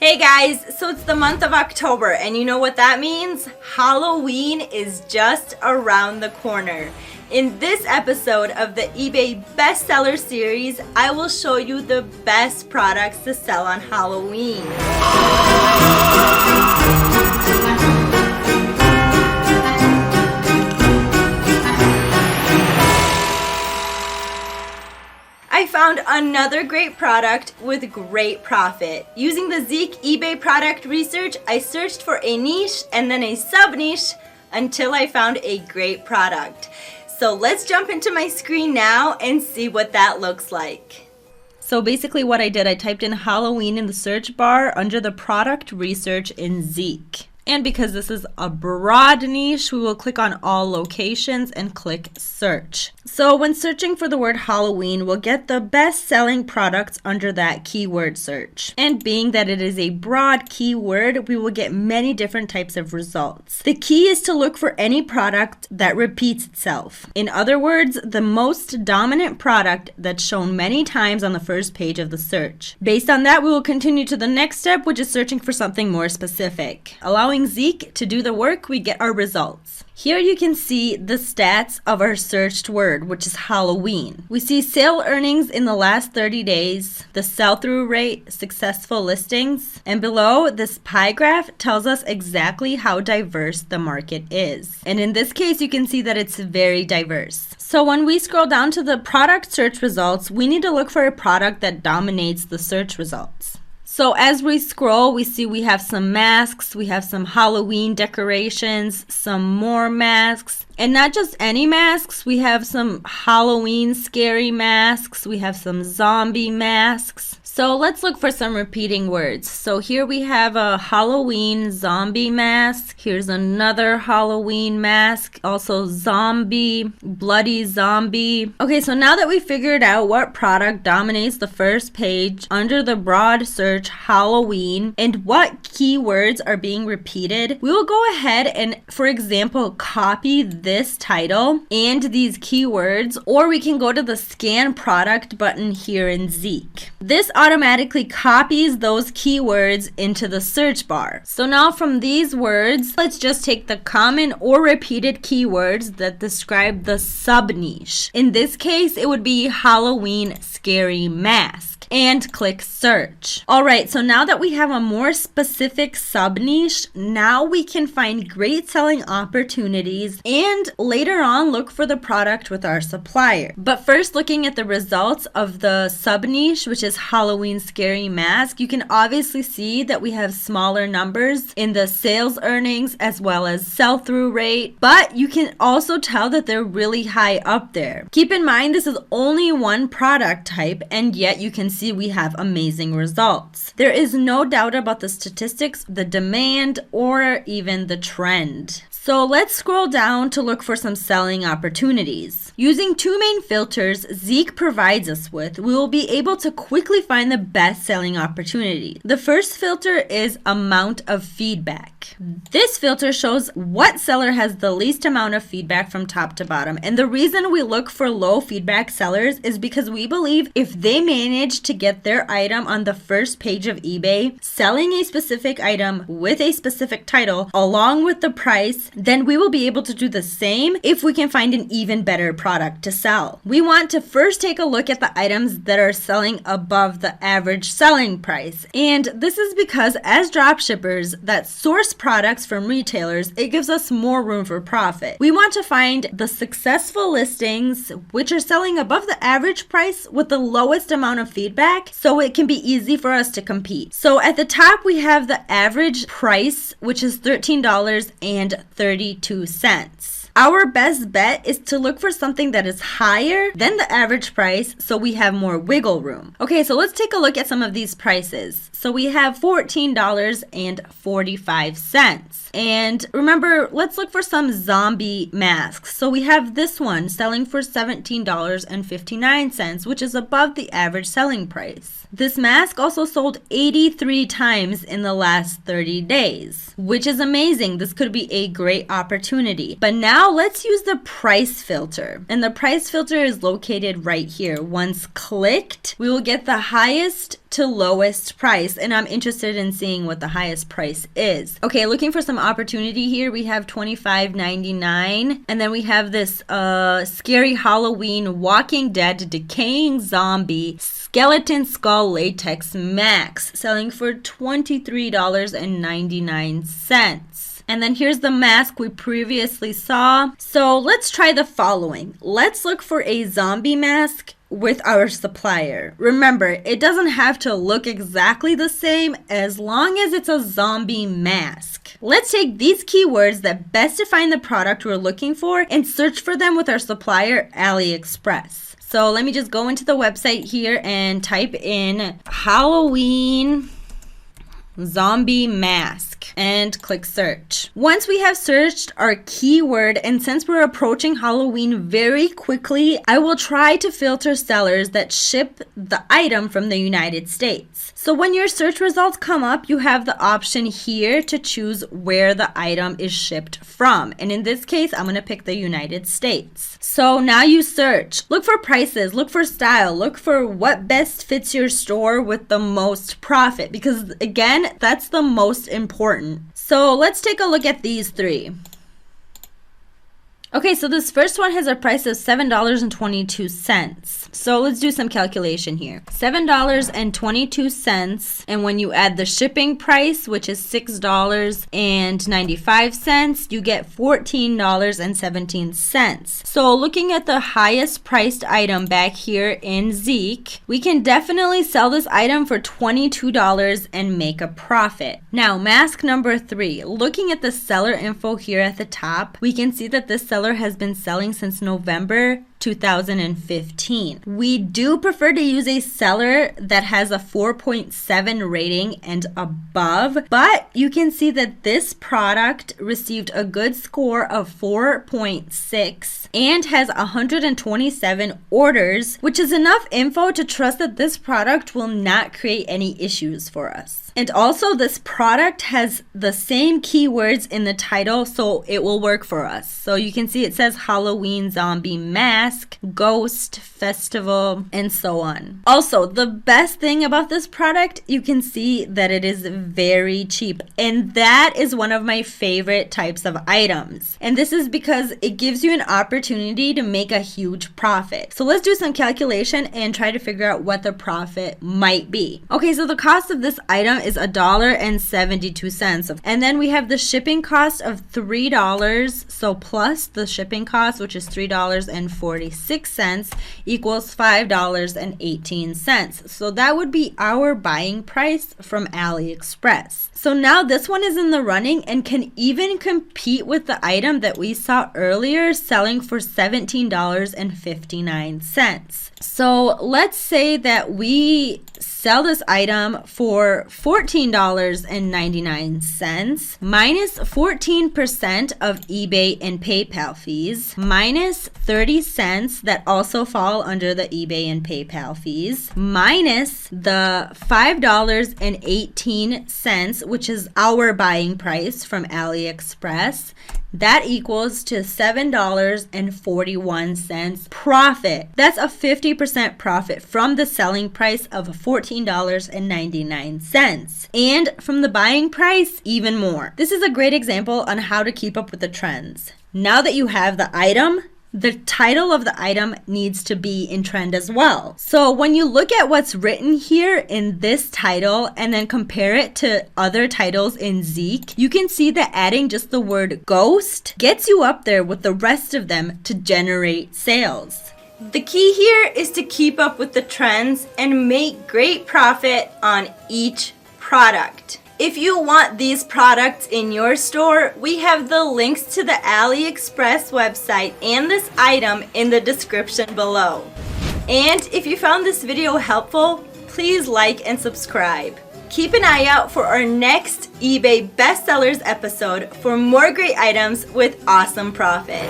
Hey guys, so it's the month of October and you know what that means? Halloween is just around the corner. In this episode of the eBay bestseller series, I will show you the best products to sell on Halloween. I found another great product with great profit. Using the Zik eBay product research, I searched for a niche and then a sub-niche until I found a great product. So let's jump into my screen now and see what that looks like. So basically what I did, I typed in Halloween in the search bar under the product research in Zik. And because this is a broad niche, we will click on all locations and click search. So when searching for the word Halloween, we'll get the best selling products under that keyword search. And being that it is a broad keyword, we will get many different types of results. The key is to look for any product that repeats itself. In other words, the most dominant product that's shown many times on the first page of the search. Based on that, we will continue to the next step, which is searching for something more specific. Allowing Zik to do the work, we get our results. Here you can see the stats of our searched word, which is Halloween. We see sale earnings in the last 30 days, the sell-through rate, successful listings, and below this pie graph tells us exactly how diverse the market is. And in this case, you can see that it's very diverse. So when we scroll down to the product search results, we need to look for a product that dominates the search results. So as we scroll, we see we have some masks, we have some Halloween decorations, some more masks, and not just any masks, we have some Halloween scary masks, we have some zombie masks. So let's look for some repeating words. So here we have a Halloween zombie mask. Here's another Halloween mask. Also zombie, bloody zombie. Okay, so now that we figured out what product dominates the first page under the broad search Halloween and what keywords are being repeated, we will go ahead and, for example, copy this title and these keywords, or we can go to the scan product button here in Zik. This automatically copies those keywords into the search bar. So now from these words, let's just take the common or repeated keywords that describe the sub-niche. In this case, it would be Halloween scary mask. And click search. Alright, so now that we have a more specific sub-niche, now we can find great selling opportunities and later on look for the product with our supplier. But first, looking at the results of the sub-niche, which is Halloween scary mask, you can obviously see that we have smaller numbers in the sales earnings as well as sell-through rate, but you can also tell that they're really high up there. Keep in mind this is only one product type, and yet you can see we have amazing results. There is no doubt about the statistics, the demand, or even the trend. So let's scroll down to look for some selling opportunities. Using two main filters Zik provides us with, we will be able to quickly find the best selling opportunity. The first filter is amount of feedback. This filter shows what seller has the least amount of feedback from top to bottom. And the reason we look for low feedback sellers is because we believe if they manage to get their item on the first page of eBay, selling a specific item with a specific title along with the price, then we will be able to do the same if we can find an even better product to sell. We want to first take a look at the items that are selling above the average selling price. And this is because as dropshippers that source products from retailers, it gives us more room for profit. We want to find the successful listings which are selling above the average price with the lowest amount of feedback so it can be easy for us to compete. So at the top we have the average price, which is $13.32. Our best bet is to look for something that is higher than the average price so we have more wiggle room. Okay, so let's take a look at some of these prices. So we have $14.45. And remember, let's look for some zombie masks. So we have this one selling for $17.59, which is above the average selling price. This mask also sold 83 times in the last 30 days, which is amazing. This could be a great opportunity. But now Now let's use the price filter. And the price filter is located right here. Once clicked, we will get the highest to lowest price, and I'm interested in seeing what the highest price is. Okay, looking for some opportunity here. We have $25.99, and then we have this scary Halloween Walking Dead decaying zombie skeleton skull latex max selling for $23.99. And then here's the mask we previously saw. So let's try the following. Let's look for a zombie mask with our supplier. Remember, it doesn't have to look exactly the same as long as it's a zombie mask. Let's take these keywords that best define the product we're looking for and search for them with our supplier, AliExpress. So let me just go into the website here and type in Halloween zombie mask and click search. Once we have searched our keyword, and since we're approaching Halloween very quickly, I will try to filter sellers that ship the item from the United States. So when your search results come up, you have the option here to choose where the item is shipped from. And in this case, I'm going to pick the United States. So now you search. Look for prices, look for style, look for what best fits your store with the most profit, because again, that's the most important. So let's take a look at these three. Okay, so this first one has a price of $7.22. So let's do some calculation here. $7.22, and when you add the shipping price, which is $6.95, you get $14.17. So looking at the highest priced item back here in Zik, we can definitely sell this item for $22 and make a profit. Now, mask number 3. Looking at the seller info here at the top, we can see that this seller has been selling since November 2015. We do prefer to use a seller that has a 4.7 rating and above, but you can see that this product received a good score of 4.6 and has 127 orders, which is enough info to trust that this product will not create any issues for us. And also, this product has the same keywords in the title, so it will work for us. So you can see it says Halloween zombie mask, ghost, festival, and so on. Also, the best thing about this product, you can see that it is very cheap. And that is one of my favorite types of items. And this is because it gives you an opportunity to make a huge profit. So let's do some calculation and try to figure out what the profit might be. Okay, so the cost of this item is $1.72. And then we have the shipping cost of $3. So plus the shipping cost, which is $3.46, equals $5.18. So that would be our buying price from AliExpress. So now this one is in the running and can even compete with the item that we saw earlier selling for $17.59. So let's say that we sell this item for $14.99 minus 14% of eBay and PayPal fees minus 30 cents that also fall under the eBay and PayPal fees minus the $5.18, which is our buying price from AliExpress. That equals to $7.41 profit. That's a 50% profit from the selling price of $14.99. And from the buying price, even more. This is a great example on how to keep up with the trends. Now that you have the item, the title of the item needs to be in trend as well. So when you look at what's written here in this title and then compare it to other titles in Zik, you can see that adding just the word ghost gets you up there with the rest of them to generate sales. The key here is to keep up with the trends and make great profit on each product. If you want these products in your store, we have the links to the AliExpress website and this item in the description below. And if you found this video helpful, please like and subscribe. Keep an eye out for our next eBay bestsellers episode for more great items with awesome profit.